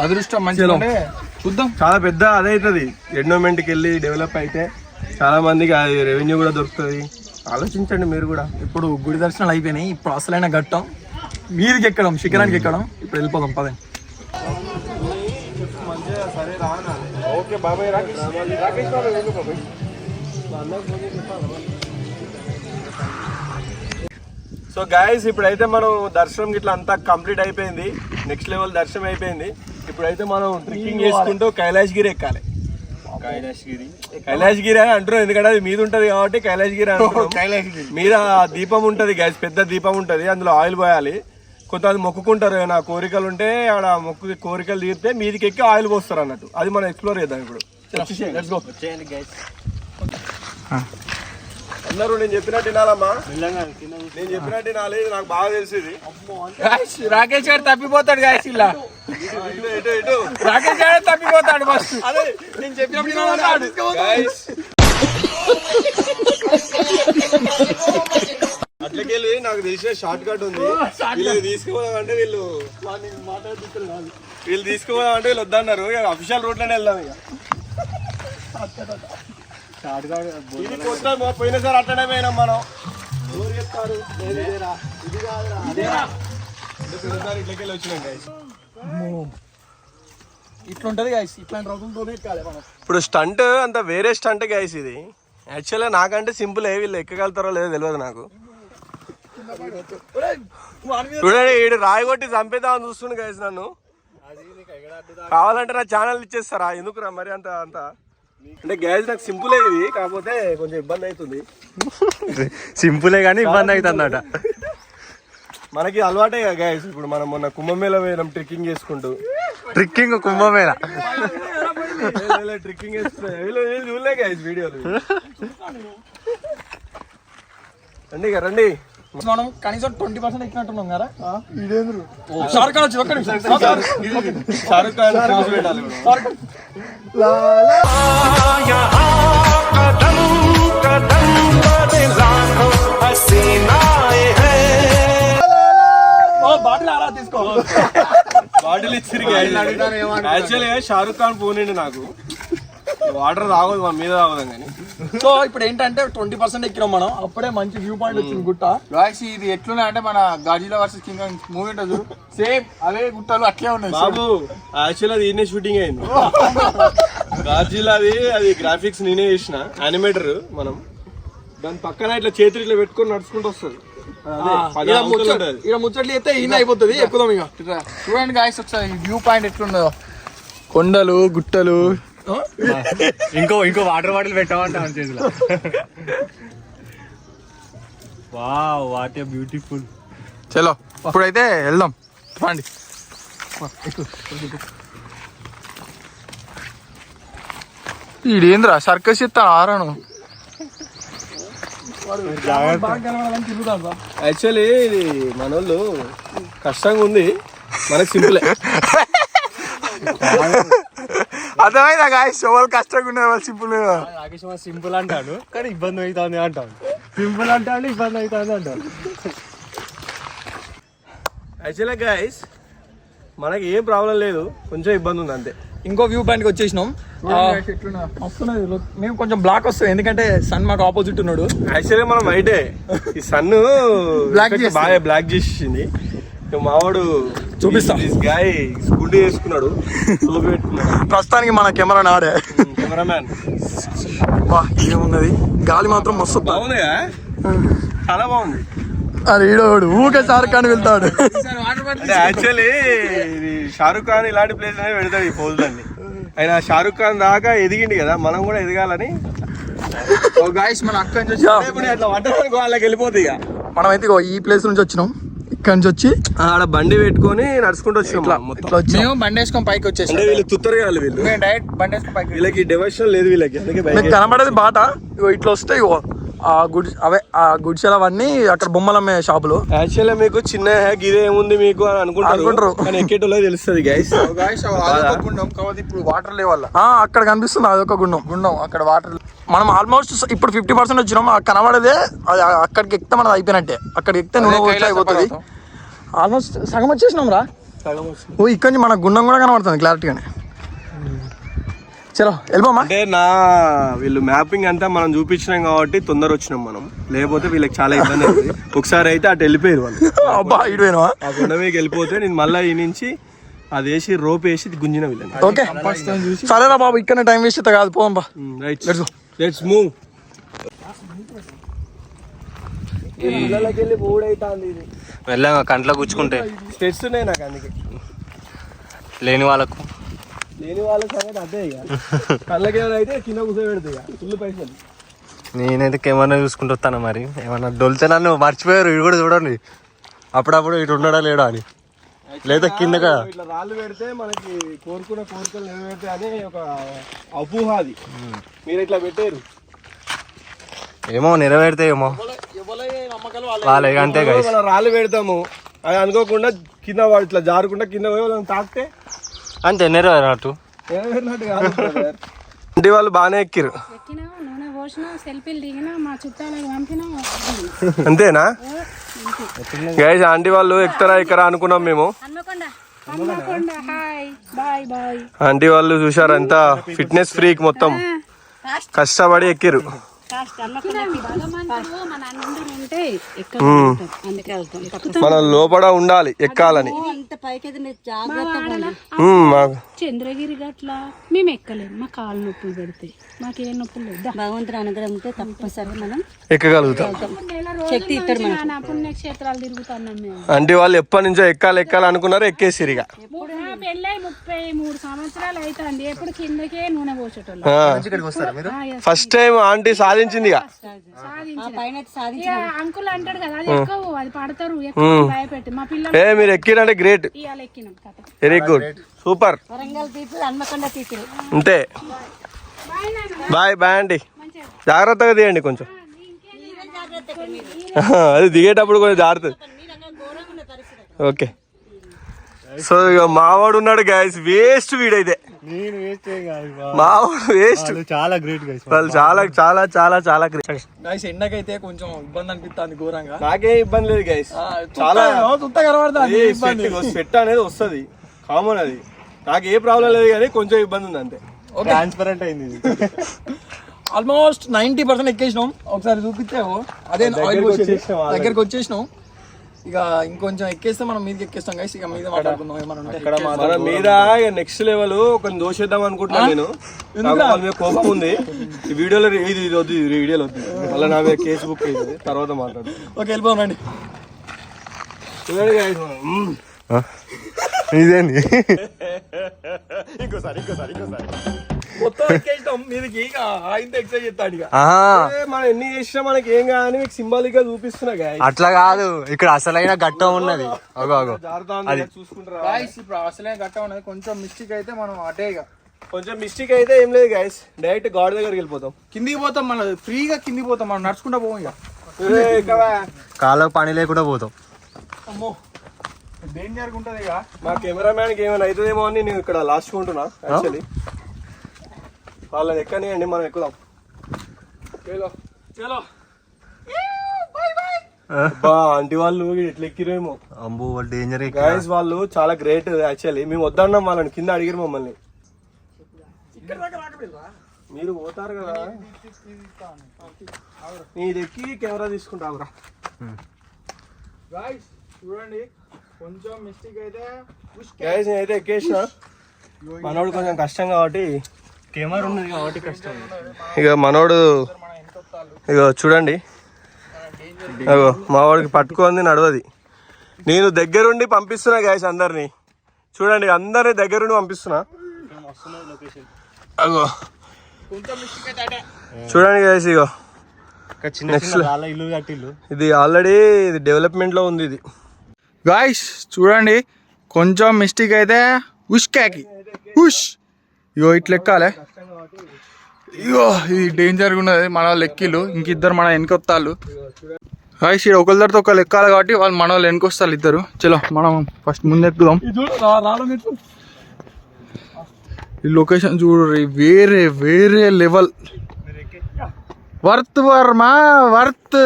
అదృష్టం మంచిగా చూద్దాం. చాలా పెద్ద అదైతుంది, ఎండోమెంట్కి వెళ్ళి డెవలప్ అయితే చాలా మందికి రెవెన్యూ కూడా దొరుకుతుంది. ఆలోచించండి మీరు కూడా. ఇప్పుడు గుడి దర్శనాలు అయిపోయినాయి, ఇప్పుడు అసలైన ఘట్టం మీదికి ఎక్కడం, శిఖరానికి ఎక్కడం. ఇప్పుడు వెళ్ళిపోదాం పదండి. ఓకే బాబాయ్, రాకేష్ బాబాయ్. సో గైస్, ఇప్పుడైతే మనం దర్శనం ఇట్లా అంతా కంప్లీట్ అయిపోయింది, నెక్స్ట్ లెవెల్ దర్శనం అయిపోయింది. ఇప్పుడైతే మనం ట్రెక్కింగ్ చేసుకుంటూ కైలాసగిరి ఎక్కాలి. కైలాసగిరి అని అంటున్నాం, ఎందుకంటే అది మీద ఉంటది కాబట్టి కైలాసగిరి అంటున్నాం. మీద దీపం ఉంటది గైస్, పెద్ద దీపం ఉంటది, అందులో ఆయిల్ పోయాలి. కొంతమంది మొక్కుకుంటారు, నా కోరికలు ఉంటే ఆడ కోరికలు తీరితే మీదికి ఎక్కి ఆయిల్ పోస్తారు అన్నట్టు. అది మనం ఎక్స్ప్లోర్ చేద్దాం ఇప్పుడు. అందరూ నేను చెప్పినట్టు వినాలమ్మా, నేను చెప్పినట్టు వినాలి, నాకు బాగా తెలిసింది. రాకేష్ గారు తప్పిపోతాడు గాయస్, ఇలా రాకేష్ గారు తప్పిపోతాడు ఫస్ట్. అదే నేను చెప్పినప్పుడు అట్లకెళ్ళి నాకు తెలిసిన షార్ట్ కట్ ఉంది. వీళ్ళు తీసుకోవాలంటే వీళ్ళు తీసుకోవాలంటే వీళ్ళు వద్దన్నారు. అఫీషియల్ రూట్ లోనే వెళ్దాం. ఇక పోయినసారి అట్టనే పోయినాం మనం. ఇట్లకెళ్ళి వచ్చినాం గైస్. ఇట్లుంటది గైస్, ఇట్లాంటి రోజులతోనే ఎక్కాలి మనం. ఇప్పుడు స్టంట్ అంత వేరే స్టంట్ గైస్ ఇది. యాక్చువల్గా నాకంటే సింపుల్, వీళ్ళు ఎక్కగలుగుతారో లేదో తెలియదు నాకు. చూడండి, ఈడు రాయి కొట్టి చంపేద్దామని చూస్తుండే గైస్ నన్ను. కావాలంటే నా ఛానల్ ఇచ్చేస్తారా, ఎందుకురా మరి అంత అంటే గ్యాస్ నాకు సింపులే ఇది, కాకపోతే కొంచెం ఇబ్బంది అవుతుంది. సింపులే కానీ ఇబ్బంది అవుతుంది అట. మనకి అలవాటే కదా గైస్. ఇప్పుడు మనం మొన్న కుంభమేళ పోయినాం ట్రెక్కింగ్ చేసుకుంటూ. ట్రిక్కింగ్ కుంభమేళ ట్రెక్కింగ్ చూడలే గైస్ వీడియోలు. రండి ఇక రండి. మనం కనీసం 20% ఎక్కినట్టున్నాం కదా. షారుఖ్ ఖాన్ వచ్చి ఒక్క నిమిషం. షారుఖ్ ఖాన్ పోజ్ పెట్టాలి. బాటిల్ అలా తీసుకో. బాటిల్ ఇచ్చి యాక్చువల్గా షారుఖ్ ఖాన్ పోనండి నాకు. వాటర్ తాగదు మా మీద తాగదాం కానీ. సో ఇప్పుడు ఏంటంటే 20% ఎక్కినాం మనం. అప్పుడే మంచి వ్యూ పాయింట్ వచ్చింది గుట్ట. గాయ్స్ ఇది ఎట్లున్నా అంటే మన గాడ్జిలా వర్సెస్ కింగ్ మూవీ ఉంటుంది, సేమ్ అవే గుట్టలు అట్లే ఉన్నాయి బాబు. యాక్చువల్ అది ఈయనే షూటింగ్ అయింది. గాడ్జిలాది అది గ్రాఫిక్స్ నేనే చేసిన యానిమేటర్. మనం దాని పక్కన ఇట్లా చేతులు ఇట్లా పెట్టుకొని నడుచుకుంటూ వస్తుంది. ఇక ముచ్చట్లు అయితే ఈయన అయిపోతుంది. ఎక్కుదాం ఇక. చూడండి గాయ్స్ ఒకసారి వ్యూ పాయింట్ ఎట్లుందో, కొండలు గుట్టలు. ఇంకో వాటర్ బాటిల్ పెట్టామంట చేతిలో. Wow what a beautiful. చలో ఇప్పుడైతే వెళ్దాం రండి. ఈడేంద్రా సర్కస్ ఇస్తా ఆరాను. యాక్చువల్లీ ఇది మనోళ్ళు కష్టంగా ఉంది, మనకి సింపులే. అర్థమైందా గాయ్స్? ఎవరు కష్టంగా ఉండే వాళ్ళు సింపుల్. సింపుల్ అంటాడు కానీ ఇబ్బంది అవుతుంది అంటాడు. సింపుల్ అంటాడు ఇబ్బంది అవుతుంది అంటాడు. యాక్చువల్గా గైస్ మనకి ఏం ప్రాబ్లం లేదు, కొంచెం ఇబ్బంది ఉంది అంతే. ఇంకో వ్యూ పాయింట్కి వచ్చేసినాం. వస్తున్నది మేము కొంచెం బ్లాక్ వస్తుంది ఎందుకంటే సన్ మాకు ఆపోజిట్ ఉన్నాడు. యాక్చువల్గా మనం వైటే, ఈ సన్ బాగా బ్లాక్ చేసింది. మావాడు చూపిస్తాం. గాయ స్కూటీ వేసుకున్నాడు, సోపు పెట్టుకున్నాడు. ప్రస్తుతానికి మన కెమెరా నాడే. కెమెరామ్యాన్ ఏమున్నది, గాలి మాత్రం మస్తు బాగుందిగా, చాలా బాగుంది. అది ఈడోడు ఊకే షారుఖ్ ఖాన్ వెళ్తాడు. అంటే యాక్చువల్లీ ఇది షారుఖ్ ఖాన్ ఇలాంటి ప్లేస్ అనేది పెడతాడు ఈ పోజులన్నీ. ఆయన షారుఖ్ ఖాన్ దాకా ఎదిగింది కదా, మనం కూడా ఎదగాలని. గాయ్స్ మన అక్క అట్లా వంటడానికి వాళ్ళకి వెళ్ళిపోతుంది. ఇక మనమైతే ఈ ప్లేస్ నుంచి వచ్చినాం. ఇక్కడ నుంచి వచ్చి ఆడ బండి పెట్టుకొని నడుచుకుంటూ వచ్చినాం. మేము బండి వేసుకొని పైకి వచ్చేసాం. అంటే వీళ్ళు తుత్తరు కాదు, వీళ్ళు మేము డైరెక్ట్ బండి వేసుకొని పైకి. వీళ్ళకి డివైషన్ లేదు వీళ్ళకి, అందుకే మీకు కనబడేది బాట. ఇగో ఇట్లా వస్తాయి. ఇగో ఆ గుడి అవే ఆ గుడిసెలు అవన్నీ అక్కడ బొమ్మలు అమ్మే షాపులు. యాక్చువల్లీ మీకు చిన్న గిదే ఏముంది మీకు అని అనుకుంటారు, కానీ ఎక్కేటోళ్ళకి తెలుస్తుంది గైస్. గుండం కాబట్టి ఇప్పుడు వాటర్ లేవల్ల అక్కడ కనిపిస్తుంది అదొక గుండం అక్కడ వాటర్. మనం ఆల్మోస్ట్ ఇప్పుడు 50% వచ్చినాం. కనబడేదే అక్కడికి ఎక్కితే మనది అయిపోయినట్టే. అక్కడికి ఎక్కితే నూనె వచ్చి అయిపోతుంది. ఆల్మోస్ట్ సగం వచ్చేసినాం రా. ఓ ఇక్కడ నుంచి మన గుండం కూడా కనబడుతుంది క్లారిటీగానే. చలో వెళ్ళిపోమా. అంటే వీళ్ళు మ్యాపింగ్ అంతా మనం చూపించినాం కాబట్టి తొందర వచ్చినాం మనం, లేకపోతే వీళ్ళకి చాలా ఇబ్బంది అవుతుంది. ఒకసారి అయితే అటు వెళ్ళిపోయారు వాళ్ళు. అబ్బా ఇటు పోయినావా? ఆ కొండ మీకు వెళ్ళిపోతే నేను మళ్ళీ ఈ నుంచి అది వేసి రోప్ వేసి గుంజిన వీళ్ళని. ఓకే సరేరా బాబు, ఇక్కడనే టైం వేస్ట్ అయితే కాదు, పోంబా. Let's move. వెళ్ళి పోడైతుంది వెళ్ళాక కంట్లో గుచ్చుకుంటే స్టెట్స్ ఉన్నాయి నాకు, అందుకే లేని వాళ్ళకు సంగతి అదే. ఇక కళ్ళకి ఏమైనా అయితే కింద కూర్చోబెడుతుంది ఇక ఫుల్ పైసలు. నేనైతే కెమెరా చూసుకుంటూ వస్తాను. మరి ఏమన్నా దొలితే నన్ను మర్చిపోయారు. ఇటు కూడా చూడండి అప్పుడప్పుడు ఇటు ఉన్నాడా లేడా అని, లేదా కింద ఇట్లా రాళ్ళు పెడితే మనకి కోరుకున్న కోరికలు నెరవేరుతాయి అని ఒక అపోహ. అది మీరు ఇట్లా పెట్టారు, ఏమో నెరవేరుతాయేమో వాళ్ళే అంతే కదా. మనం రాళ్ళు పెడతాము, అది అనుకోకుండా కింద వాడు ఇట్లా జారుకుండా కింద పోయి వాళ్ళని తాకితే అంతే నెరవేరినట్టు. నెరవేరినట్టు కాదు. ఇంటి వాళ్ళు బాగానే ఎక్కిరు, అంతేనా గైస్? ఆంటీ వాళ్ళు ఎక్కుతారా ఎక్కరా అనుకున్నాం మేము. ఆంటీ వాళ్ళు చూసారు ఎంత ఫిట్నెస్ ఫ్రీక్, మొత్తం కష్టపడి ఎక్కిరు. మన లోపల ఉండాలి ఎక్కాలని. చంద్రగిరి గట్ల మేము ఎక్కలేము, మా కాళ్ళు నొప్పులు పెడతాయి, మాకేం నొప్పులు లేదు. భగవంతుడు అనుగ్రహం ఉంటే తప్పనిసరి మనం ఎక్కగలుగుతాం. శక్తి పుణ్యక్షేత్రాలు తిరుగుతున్నాం మేము. అంటే వాళ్ళు ఎప్పటి నుంచో ఎక్కాలి అనుకున్నారు, ఎక్కేసిరు. ఇక పెళ్ళై 33 సంవత్సరాలు అవుతుంది, ఎప్పుడు కిందకే నూనె పోసేటోళ్ళు. ఫస్ట్ టైం ఆంటీ సాలి సాధించింది ఇక. అంకుల్ అంటాడు కదా అది ఎక్కువ అది పడతారు ఎక్కువ భయపెట్టి మా పిల్లలు ఏ మీరు ఎక్కిరంటే గ్రేట్, ఇవాళ ఎక్కినాం కథ. Very good, super. అంతే. బాయ్ బాయ్ అండి, జాగ్రత్తగా తీయండి కొంచెం. అది దిగేటప్పుడు కొంచెం జాగ్రత్త. ఓకే. సో ఇక మావాడు ఉన్నాడు గైస్, వేస్ట్ వీడైతే. మావాడు వేస్ట్, చాలా గ్రేట్ గైస్, వాళ్ళు చాలా చాలా చాలా చాలా గ్రేట్. గైస్ ఎండకైతే కొంచెం ఇబ్బంది అనిపిస్తుంది ఘోరంగా. నాకేం ఇబ్బంది లేదు గైస్, చాలా స్వెట్ అనేది వస్తుంది కామన్, అది నాకు ఏ ప్రాబ్లం లేదు కానీ కొంచెం ఇబ్బంది ఉంది అంతే. ట్రాన్స్పరెంట్ అయింది. ఆల్మోస్ట్ 90% ఎక్కేసినాం. ఒకసారి చూపిస్తావు అదే దగ్గరికి వచ్చేసినాం. ఇక ఇంకొంచెం ఎక్కేస్తే మనం మీదకి ఎక్కేస్తాం గైస్. ఇక మీద మాట్లాడుకుందాం ఏమన్నా ఉంటే. మన మీద నెక్స్ట్ లెవెల్ కొంచెం దోషేద్దాం అనుకుంటున్నాను నేను. వాళ్ళ మీద కోపం ఉంది. ఈ వీడియోలో ఇది వద్దు, ఈ వీడియోలో వద్దు, మళ్ళీ నా మీద కేసు బుక్ అయింది, తర్వాత మాట్లాడు. ఓకే వెళ్ళిపోనండి. చూడండి గైస్, ఇదేంది ఇంకోసారి మొత్తం ఎక్కేసినాం మీదకి. ఇక ఇంత ఎక్సైజ్ చేస్తాడు ఇక. మనం ఎన్ని చేసినా మనకి ఏం కానీ మీకు సింబాలిక్ గా చూపిస్తున్నా గాయస్. అట్లా కాదు, ఇక్కడ అసలైన ఘట్టం ఉన్నది. చూసుకుంటారా గాయస్? ఇప్పుడు అసలే గట్ట ఉన్నది, కొంచెం మిస్టేక్ అయితే మనం అటే ఇక. కొంచెం మిస్టేక్ అయితే ఏం లేదు గైస్, డైరెక్ట్ గాడ్ దగ్గరికి వెళ్ళిపోతాం. కిందికి పోతాం, మన ఫ్రీగా కిందికి పోతాం, మనం నడుచుకుంటా పోం ఇక. కాళ్ళకు పని లేకుండా పోతాం. అమ్మో డేంజర్ గా ఉంటది ఇక. మా కెమెరామ్యాన్ కి ఏమైనా అవుతుందేమో అని నేను ఇక్కడ లాస్ట్ ఉంటున్నా. యాక్చువల్లీ వాళ్ళని ఎక్కనియండి, మనం ఎక్కుదాం. ఆంటీ వాళ్ళు ఎట్లా ఎక్కిరేమో. అంబు డేంజర్. గైస్ వాళ్ళు చాలా గ్రేట్ యాక్చువల్లీ. మేము వద్దన్నాం వాళ్ళని, కింద అడిగారు మమ్మల్ని. మీరు పోతారు కదా, నీది ఎక్కి కెమెరా తీసుకుంటావురా. గాయస్ చూడండి, కొంచెం మిస్టేక్ అయితే గైస్ నేనైతే ఎక్కేసిన. మనోడు కొంచెం కష్టం కాబట్టి, కెమెరా ఉన్నది కాబట్టి కష్టం. ఇక మనోడు ఇక చూడండి, అగో మావాడికి పట్టుకుంది నడవది. నేను దగ్గరుండి పంపిస్తున్నా గైస్ అందరినీ. చూడండి అందరినీ దగ్గరుండి పంపిస్తున్నా. అగో చూడండి గైస్, ఇగో నెక్స్ట్ ఇది ఆల్రెడీ ఇది డెవలప్మెంట్ లో ఉంది. ఇది గాయస్ చూడండి, కొంచెం మిస్టేక్ అయితే ఉష్కాకి ఉష్ ఇగో ఇట్లా ఎక్కాలి. ఇగో ఇది డేంజర్గా ఉన్నది. మన వాళ్ళు ఎక్కిళ్ళు, ఇంకిద్దరు మన వెనకొత్తాళ్ళు. గాయస్ ఇక్కడ ఒకరితో ఒకళ్ళు ఎక్కాలి కాబట్టి వాళ్ళు మన వాళ్ళు వెనకొస్తారు ఇద్దరు. చలో మనం ఫస్ట్ ముందు ఎక్కుదాం. ఈ లొకేషన్ చూడు, వేరే వేరే లెవెల్. Worth Varma worth.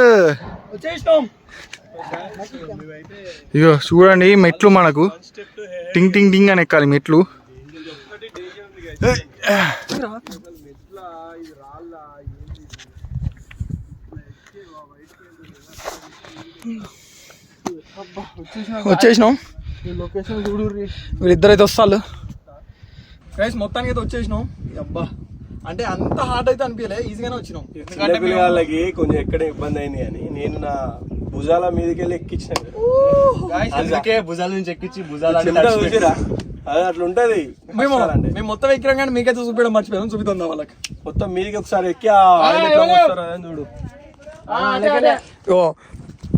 ఇగో చూడండి మెట్లు, మనకు టింగ్ టింగ్ టింగ్ అని ఎక్కాలి మెట్లు. వచ్చేసినాం. వీళ్ళిద్దరైతే వస్తారు గైస్. మొత్తానికి అయితే వచ్చేసినాం. అబ్బా అంటే అంత హార్డ్ అయితే అనిపించలే, ఈజీగానే వచ్చినాం. పిల్లలకి కొంచెం ఎక్కడ ఇబ్బంది అయింది అని నేను నా భుజాల మీదకి వెళ్ళి ఎక్కించిన. అందుకే భుజాల నుంచి ఎక్కించి భుజాల అది అట్లా ఉంటది. మేము మొత్తం ఎక్కినాం కానీ మీకైతే చూపించడం మర్చిపోయాం, చూపిద్దాం వాళ్ళకి. మొత్తం మీదకి ఒకసారి ఎక్కి చూడు.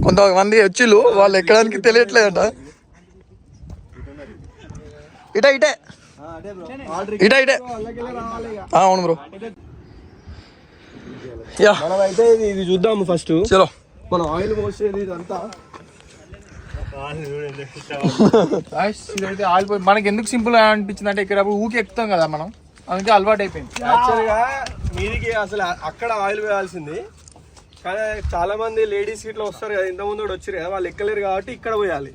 కొంతమంది వచ్చిళ్ళు, వాళ్ళు ఎక్కడానికి తెలియట్లేదంట. ఇటే ఇటే ఇటే ఇటే అవును బ్రో. మనం అయితే ఇది చూద్దాము ఫస్ట్. చలో మనం ఆయిల్ పోసేది ఇదంతా. ఇదైతే ఆయిల్ పోయి మనకి ఎందుకు సింపుల్ అనిపించింది అంటే, ఇక్కడ ఊకి ఎక్కుతాం కదా మనం, అందుకే అలవాటు అయిపోయింది. యాక్చువల్గా మీదికి అసలు అక్కడ ఆయిల్ వేయాల్సింది, కానీ చాలా మంది లేడీస్ ఇట్లా వస్తారు కదా, ఇంత ముందు కూడా వచ్చారు కదా, వాళ్ళు ఎక్కలేరు కాబట్టి ఇక్కడ పోయాలి.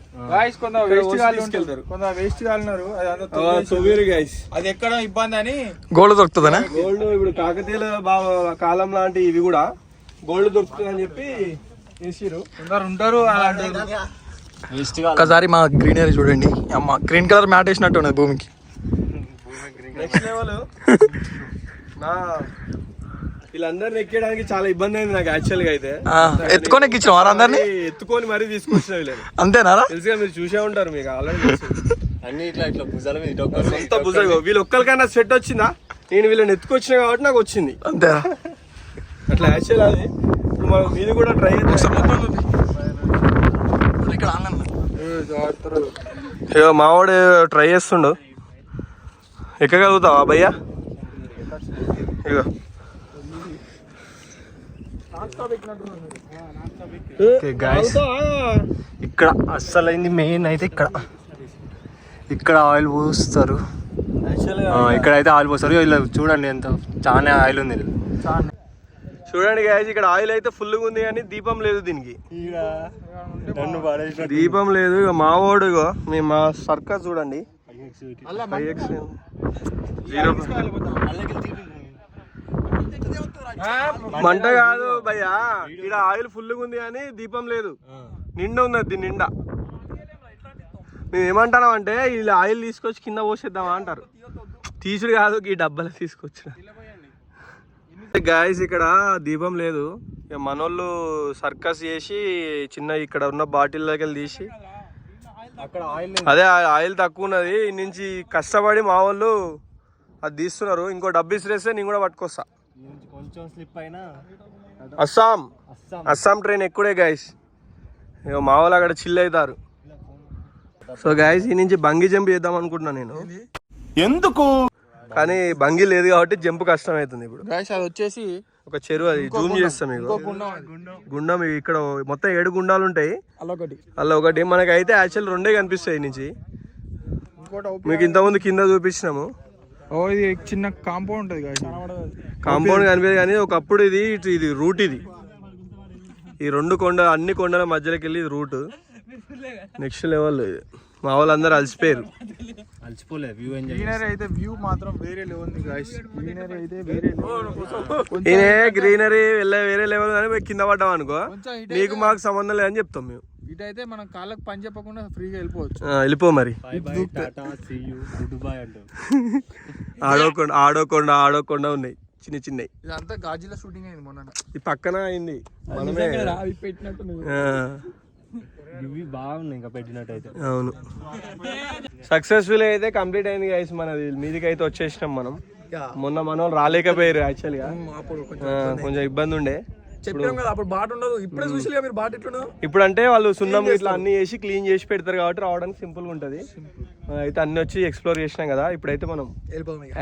కొంత వేస్ట్ కాలినారు, అది ఎక్కడ ఇబ్బంది అని గోల్డ్ దొరుకుతుందనా? గోల్డ్ ఇప్పుడు కాకతీయుల కాలం లాంటి ఇవి కూడా గోల్డ్ దొరుకుతుంది అని చెప్పి వేసిరు. ఉంటారు అలాంటి. ఒకసారి మా గ్రీనరీ చూడండి, అమ్మ గ్రీన్ కలర్ మ్యాట్ వేసినట్టు ఉన్నది భూమికి. Next level. నా వీళ్ళందరిని ఎక్కడానికి చాలా ఇబ్బంది అయింది నాకు యాక్చువల్ గా. అయితే ఎత్తుకొని ఎక్కించిన వారందరినీ ఎత్తుకొని మరీ తీసుకొచ్చిన. అంతేనా? తెలుసుగా, మీరు చూసే ఉంటారు, మీకు ఆల్రెడీ అన్ని ఇట్లా ఇట్లా భుజాల మీద సొంత భుజాలు. వీళ్ళు ఒక్కరికైనా సెట్ వచ్చిందా? నేను వీళ్ళని ఎత్తుకొచ్చిన కాబట్టి నాకు వచ్చింది. అంతేనా? అట్లా యాక్చువల్ అది ఇప్పుడు మనం మీది కూడా ట్రై చేస్తాం. ఇక్కడ ఆనంద ఇక మావాడు ట్రై చేస్తుండు. ఎక్కగలుగుతావా భయ్యా? ఇక ఇక్కడ అస్సలైంది మెయిన్ అయితే ఇక్కడ ఆయిల్ పోస్తారు. ఇక్కడైతే ఆయిల్ పోస్తారు. ఇలా చూడండి ఎంత చాలా ఆయిల్ ఉంది. చూడండి గాయస్, ఇక్కడ ఆయిల్ అయితే ఫుల్గా ఉంది కానీ దీపం లేదు దీనికి. దీపం లేదు. ఇక మావాడు ఇగో మా సర్కస్ చూడండి. మంట కాదు భయ్యా, ఇక్కడ ఆయిల్ ఫుల్గా ఉంది కానీ దీపం లేదు. నిండా ఉన్నది దీని నిండా. మేము ఏమంటున్నాం అంటే ఇలా ఆయిల్ తీసుకొచ్చి కింద పోసేద్దామా అంటారు. తీసుడు కాదు, ఈ డబ్బాలు తీసుకొచ్చిన. గాయస్ ఇక్కడ దీపం లేదు. ఇక మనోళ్ళు సర్కస్ చేసి చిన్న ఇక్కడ ఉన్న బాటిల్లోకి వెళ్ళి తీసి అదే ఆయిల్ తక్కువ ఉన్నది నుంచి కష్టపడి మా వాళ్ళు అది తీస్తున్నారు. ఇంకో డబ్బు ఇసిరేస్తే నేను కూడా పట్టుకొస్తా. కొంచెం స్లిప్ అయినా అస్సాం ట్రైన్ ఎక్కుడే గాయస్. ఇక మా వాళ్ళు అక్కడ చిల్ అవుతారు. సో గాయస్ ఈ నుంచి బంగీ జంప్ చేద్దాం అనుకుంటున్నా నేను. ఎందుకు కానీ బంగీ లేదు కాబట్టి జంప్ కష్టం అవుతుంది. ఇప్పుడు అది వచ్చేసి ఒక చెరువు, అది జూమ్ చేస్తాం. మీకు గుండం ఇక్కడ మొత్తం 7 గుండాలు ఉంటాయి. అలా ఒకటి మనకైతే యాక్చువల్ 2 కనిపిస్తాయి నుంచి. మీకు ఇంతకుముందు కింద చూపించినాము. ఇది చిన్న కాంపౌండ్ ఉంటుంది. కాంపౌండ్ కనిపించదు కానీ ఒకప్పుడు ఇది రూట్. ఇది ఈ 2 అన్ని కొండల మధ్యలోకి వెళ్ళి ఇది రూట్. Next level. మా వాళ్ళందరూ అలసిపోయారు. గ్రీనరీ అయితే వ్యూ మాత్రం వేరే లెవెల్ ఉంది గాయ్స్. గ్రీనరీ అయితే వేరే గ్రీనరీ వేరే లెవెల్ కానీ కింద పడ్డాం అనుకో నీకు మాకు సంబంధం లేదని చెప్తాం మేము. ఇటైతే మనం కాళ్ళకి పని చెప్పకుండా ఫ్రీగా వెళ్ళిపోవచ్చు. వెళ్ళిపో మరి. ఆడోకుండా ఉన్నాయి చిన్నవి. ఇదంతా గాజుల షూటింగ్ అయింది మొన్న. ఈ పక్కన అయింది మనమే పెట్టినట్టు. బాగుంది ఇంకా పెట్టినట్టయితే. అవును, సక్సెస్ఫుల్ అయితే కంప్లీట్ అయింది గైస్. మనది మీదికి అయితే వచ్చేసినాం మనం. మొన్న మన వాళ్ళు రాలేకపోయారు యాక్చువల్గా, కొంచెం ఇబ్బంది ఉండే. చెప్పాం కదా అప్పుడు బాట ఉండదు. ఇప్పుడే చూసి మీరు బాట ఎట్లుండదు. ఇప్పుడు అంటే వాళ్ళు సున్నం ఇట్లా అన్ని వేసి క్లీన్ చేసి పెడతారు కాబట్టి రావడానికి సింపుల్ గా ఉంటది. అయితే అన్ని వచ్చి ఎక్స్ప్లోర్ చేసినాం కదా. ఇప్పుడైతే మనం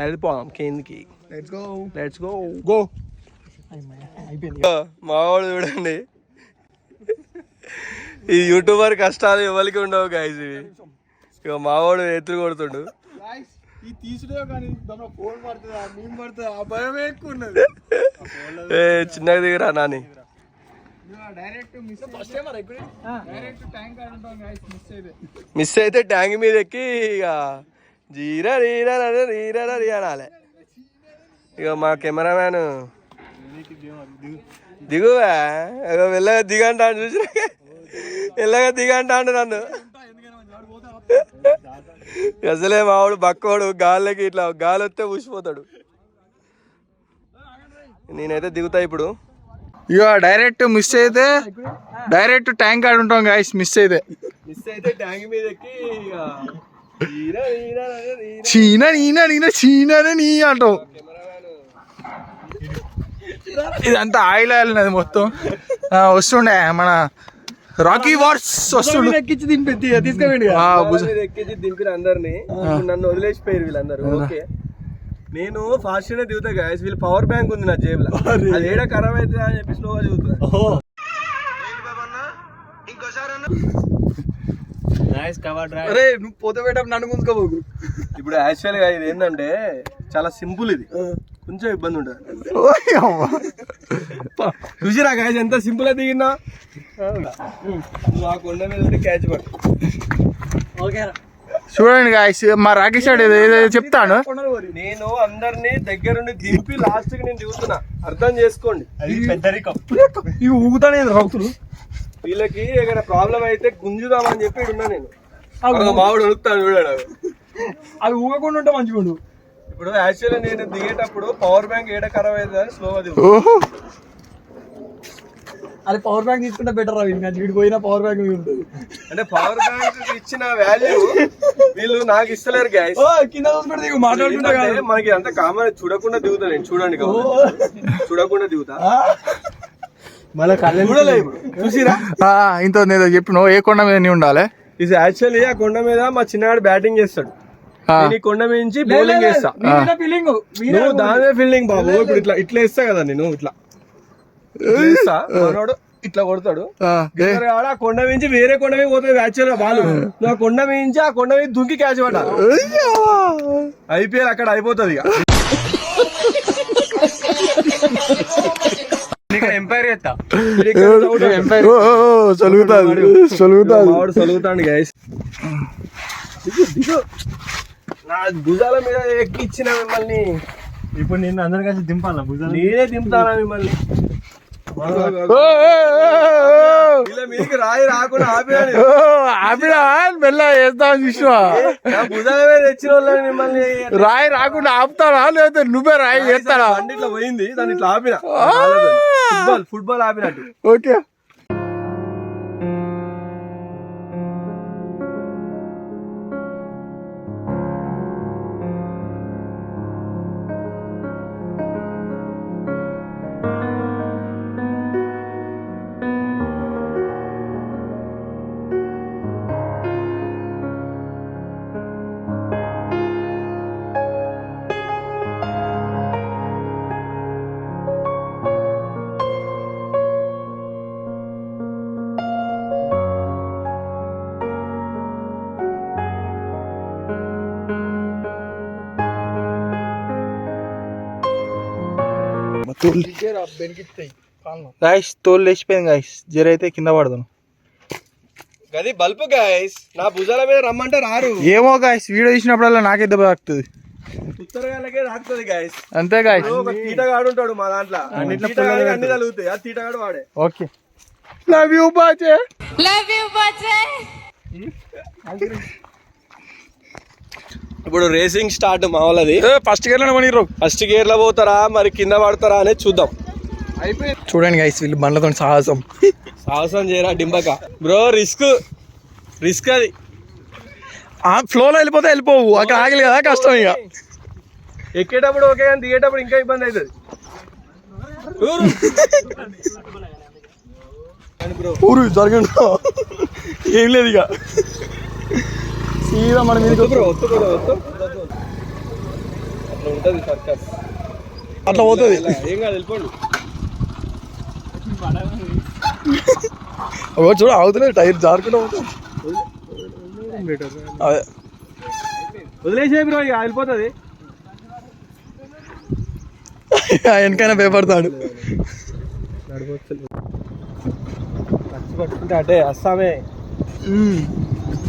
వెళ్ళిపోదాం కిందికి. Let's go. మావాడు చూడండి, ఈ యూట్యూబర్ కష్టాలు ఎవరికి ఉండవు గైస్. ఇవి ఇక మావాడు ఎత్తులు కొడుతుండు. చిన్నగా దిగరా నాని. మిస్ అయితే ట్యాంక్ మీద ఎక్కి ఇక జీరా అనాలి. ఇక మా కెమెరామ్యాన్ దిగువా వెళ్ళగా దిగంటాను. చూసి వెళ్ళగా దిగంటాడు నన్ను. అసలే మావాడు బక్కోడు, గాలికి ఇట్లా గాలి వస్తే ఊసిపోతాడు. నేనైతే దిగుతా ఇప్పుడు. ఇక డైరెక్ట్ మిస్ అయితే డైరెక్ట్ ట్యాంక్ ఆడి ఉంటాం గాయస్. మిస్ అయితే ట్యాంక్ మీద ఎక్కి నీ అంటాం. ఇదంతా ఆయిల్ ఆయిల్ మొత్తం వస్తుండే. మన రాకీ వార్స్ వస్తుండే. ఎక్కించి దింపిన అందరినీ. నన్ను వదిలేసిపోయారు వీళ్ళందరూ. ఓకే, నేను ఫాస్ట్ గానే దిగుతా గాయస్. వీళ్ళు పవర్ బ్యాంక్ ఉంది నా జేబులో, అది ఏడా ఖరాబ్ అవుతుంది అని చెప్పి స్లోగా దిగుతున్నా. నువ్వు పోతే పెట్టావు నన్ను ముందుకోబోకు. ఇప్పుడు యాక్చువల్ గా ఇది ఏంటంటే చాలా సింపుల్. ఇది కొంచెం ఇబ్బంది ఉంటుంది. చూసిరా గాయస్ ఎంత సింపుల్ గా దిగినా. ఆ కొండ మీద క్యాచ్ పట్టు. చూడండి గాయస్, మా రాకేష్ ఏదో చెప్తాను. నేను అందరినీ దగ్గరుండి దింపి లాస్ట్ కి నేను దిగుతున్నా. అర్థం చేసుకోండి. ఇవి ఊగుతానే రాకులు. వీళ్ళకి ఏదైనా ప్రాబ్లం అయితే గుంజుదామని చెప్పి ఉన్నా నేను. మామిడి ఉడుకుతాను చూడాడు. అవి ఊగకుండా ఉంటే మంచిగా ఉండు. ఇప్పుడు యాక్చువల్లీ నేను దిగేటప్పుడు పవర్ బ్యాంక్ ఏడ ఖరాబ్ అవుతుంది అని స్లోగా దిగు. అరే పవర్ బ్యాంక్ తీసుకుంటే బెటర్ రా, ఇంకా వీడు పోయినా పవర్ బ్యాంక్ ఉంటుంది. అంటే పవర్ బ్యాంక్ ఇచ్చిన వాల్యూ వీళ్ళు నాకు ఇస్తలేరు గైస్. కింద చూసుకుంటే దిగు మాట్లాడుకుంటా ఏంటంటే మనకి అంత కామన్, చూడకుండా దిగుతా నేను. చూడండి చూడకుండా దిగుతా, మళ్ళీ కళ్ళ చూడలేదు చూసిరా. ఇంత నేను చెప్పిన ఏ కొండ మీద నీ ఉండాలి. ఇది యాక్చువల్లీ ఆ కొండ మీద మా చిన్నగాడు బ్యాటింగ్ చేస్తాడు, నేను ఈ కొండ మీద నుంచి బౌలింగ్ చేస్తా. ఫీలింగ్ నువ్వు దానే ఫీల్డింగ్ బాబు. ఇప్పుడు ఇట్లా ఇట్లా ఇస్తా కదా నేను, ఇట్లా ఇస్తా, మనోడు ఇట్లా కొడతాడు. ఆ కొండ నుంచి వేరే కొండ మీద పోతుంది యాక్చువల్ గా బాల్. నువ్వు ఆ కొండ నుంచి ఆ కొండ మీద దుంకి క్యాచ్ పట్టాలి. ఐపీఎల్ అక్కడ అయిపోతుంది ఇక. ఎంపైర్ చేస్తా. చదువుతాడు గైస్. నా భుజాల మీద ఎక్కిచ్చిన మిమ్మల్ని. ఇప్పుడు నిన్ను అందరు కలిసి దింపాలా భుజాలు? నేనే దింపుతానా మిమ్మల్ని? మీకు రాయి రాకుండా ఆపినా మెల్ల వేస్తావు చూసినా. భుజాల మీద తెచ్చిన వాళ్ళని మిమ్మల్ని రాయి రాకుండా ఆపుతారా లేదా నువ్వే రాయి వేస్తారా? బండి ఇట్లా పోయింది, దాన్ని ఇట్లా ఆపిన. ఫుట్బాల్ ఆపినట్టు. ఓకే గాయస్ తోలు లేచిపోయింది గాయస్, జరైతే కింద పడదాను. గది బల్బు గాయస్, నా భుజాల మీద రమ్మంటే రారు. ఏమో గాయస్ వీడియో తీసినప్పుడల్లా నాకే దెబ్బ తాకుతుంది. ఉత్తరగాళ్ళకే రాకుతుంది గాయస్. అంతే గాయస్. ఒక తీటగాడు ఉంటాడు మా దాంట్లో, అన్ని తగులుతాయి. ఆ తీటగాడు వాడే. ఓకే లవ్ యూ బాచే. ఇప్పుడు రేసింగ్ స్టార్ట్ మా వాళ్ళది. ఫస్ట్ గేర్ లో పనిరు. ఫస్ట్ గేర్ లో పోతారా మరి కింద పడతారా అనేది చూద్దాం. చూడండి గైస్ వీళ్ళు బండ్లతో సాహసం చేయరా డింబక బ్రో. రిస్క్ అది. ఫ్లోలో వెళ్ళిపోతే వెళ్ళిపోవు, అక్కడ ఆగలి కదా కష్టం. ఇక ఎక్కేటప్పుడు ఓకే కానీ దిగేటప్పుడు ఇంకా ఇబ్బంది అవుతుంది. ఊరు జరగండి ఏం లేదు ఇక సీదా మన మీద అట్లా ఉంటది సర్కస్. అట్లా పోతుంది. ఏం కాదు వెళ్ళిపోండి. చూడ అవుతుంది టైర్ జారుకుంటూ పోతుంది. అదే వదిలేసే బ్రో, ఇక వెళ్ళిపోతుంది. వెనకైనా భయపడతాడు. పట్టుకుంటే అంటే అస్సామే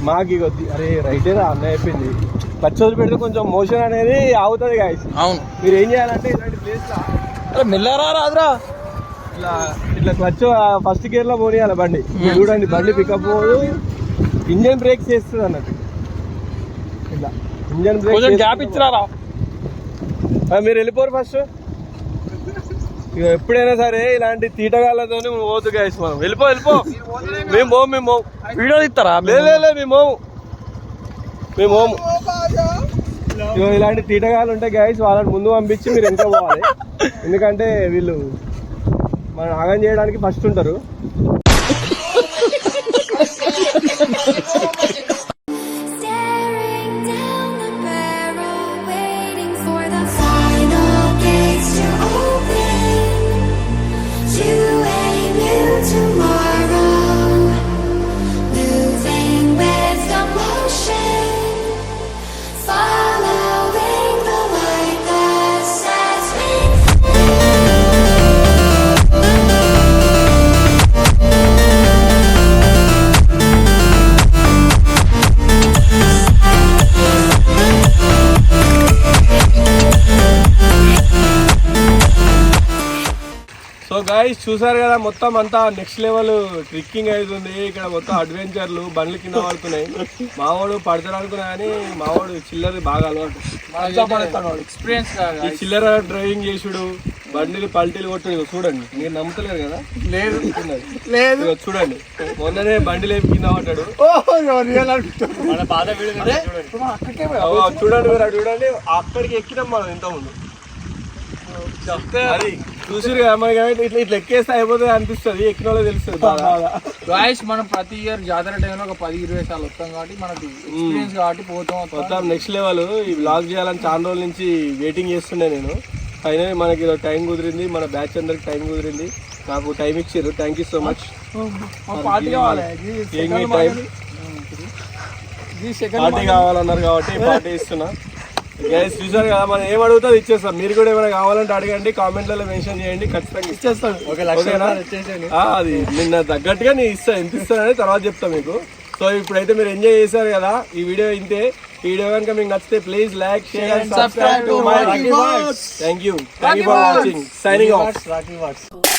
మాకి కొద్ది. అరే రైటేనా అన్న అయిపోయింది. క్లచ్ వదిలి పెడితే కొంచెం మోషన్ అనేది అవుతుంది గాయస్. అవును, మీరు ఏం చేయాలంటే ఇలాంటి ప్లేస్ అరే మెల్లరా రాదురా, ఇట్లా క్లచ్ ఫస్ట్ గేర్ లో పోనీయాలి బండి. చూడండి బండి పికప్ పోదు, ఇంజన్ బ్రేక్ చేస్తుంది అన్నట్టు. ఇట్లా ఇంజన్ బ్రేక్ గ్యాప్ ఇచ్చిరారా. మీరు వెళ్ళిపోరు ఫస్ట్. ఇక ఎప్పుడైనా సరే ఇలాంటి తీటగాళ్ళతో పోతు గాయస్. మనం వెళ్ళిపో మేము వీడియో ఇస్తారా? లేదు మేము ఇలాంటి తీటగాళ్ళు ఉంటే గాయస్ వాళ్ళని ముందు పంపించి మీరు ఎంత పోవాలి. ఎందుకంటే వీళ్ళు మనం ఆగం చేయడానికి ఫస్ట్ ఉంటారు. సో గాయస్ చూసారు కదా, మొత్తం అంతా నెక్స్ట్ లెవెల్ ట్రిక్కింగ్ అవుతుంది ఇక్కడ. మొత్తం అడ్వెంచర్లు, బండ్ల కింద పడుతున్నాయి. మావాడు పడతాడు అనుకున్నా కానీ మావాడు చిల్లర బాగా అలవాటు. ఎక్స్పీరియన్స్ ఈ చిల్లర డ్రైవింగ్ చేసుడు, బండిలు పల్టీలు కొట్టు చూడండి, మీరు నమ్ముతలేరు కదా. లేదు లేదు చూడండి, మొన్ననే బండి లేపి కింద పడ్డాడు. చూడండి మీరు చూడండి, అక్కడికి ఎక్కినాం మనం ఇంతకుముందు. అది చూసిరు కదా మనకి, ఇట్లా ఇట్లా ఎక్కేస్తే అయిపోతుంది అనిపిస్తుంది, ఎక్కిన వాళ్ళకి తెలుస్తుంది గాయస్. మనం ప్రతి ఇయర్ జాతర టైంలో ఒక 10-20 సార్లు వస్తాం కాబట్టి మనకి ఎక్స్పీరియన్స్ కాబట్టి పోతాం. Next level. ఈ వ్లాగ్ చేయాలని చాలా రోజుల నుంచి వెయిటింగ్ చేస్తుండే నేను. ఫైనల్ మనకి టైం కుదిరింది, మన బ్యాచ్ అందరికి టైం కుదిరింది, నాకు టైం ఇచ్చారు. Thank you so much. Party కావాలన్నారు కాబట్టి పార్టీ ఇస్తున్నా. గైస్ చూసారు కదా, మనం ఏం అడుగుతా ఇచ్చేస్తాం. మీరు కూడా ఏమైనా కావాలంటే అడగండి, కామెంట్లలో మెన్షన్ చేయండి, ఖచ్చితంగా ఇచ్చేస్తాను. అది నిన్న తగ్గట్టుగా నేను ఇస్తాను, ఎంత ఇస్తానని తర్వాత చెప్తాను మీకు. సో ఇప్పుడైతే మీరు ఎంజాయ్ చేశారు కదా ఈ వీడియో. ఇంతే. ఈ వీడియో కనుక మీకు నచ్చితే please like, share and subscribe to my Rocky works. Thank you for watching. Signing off.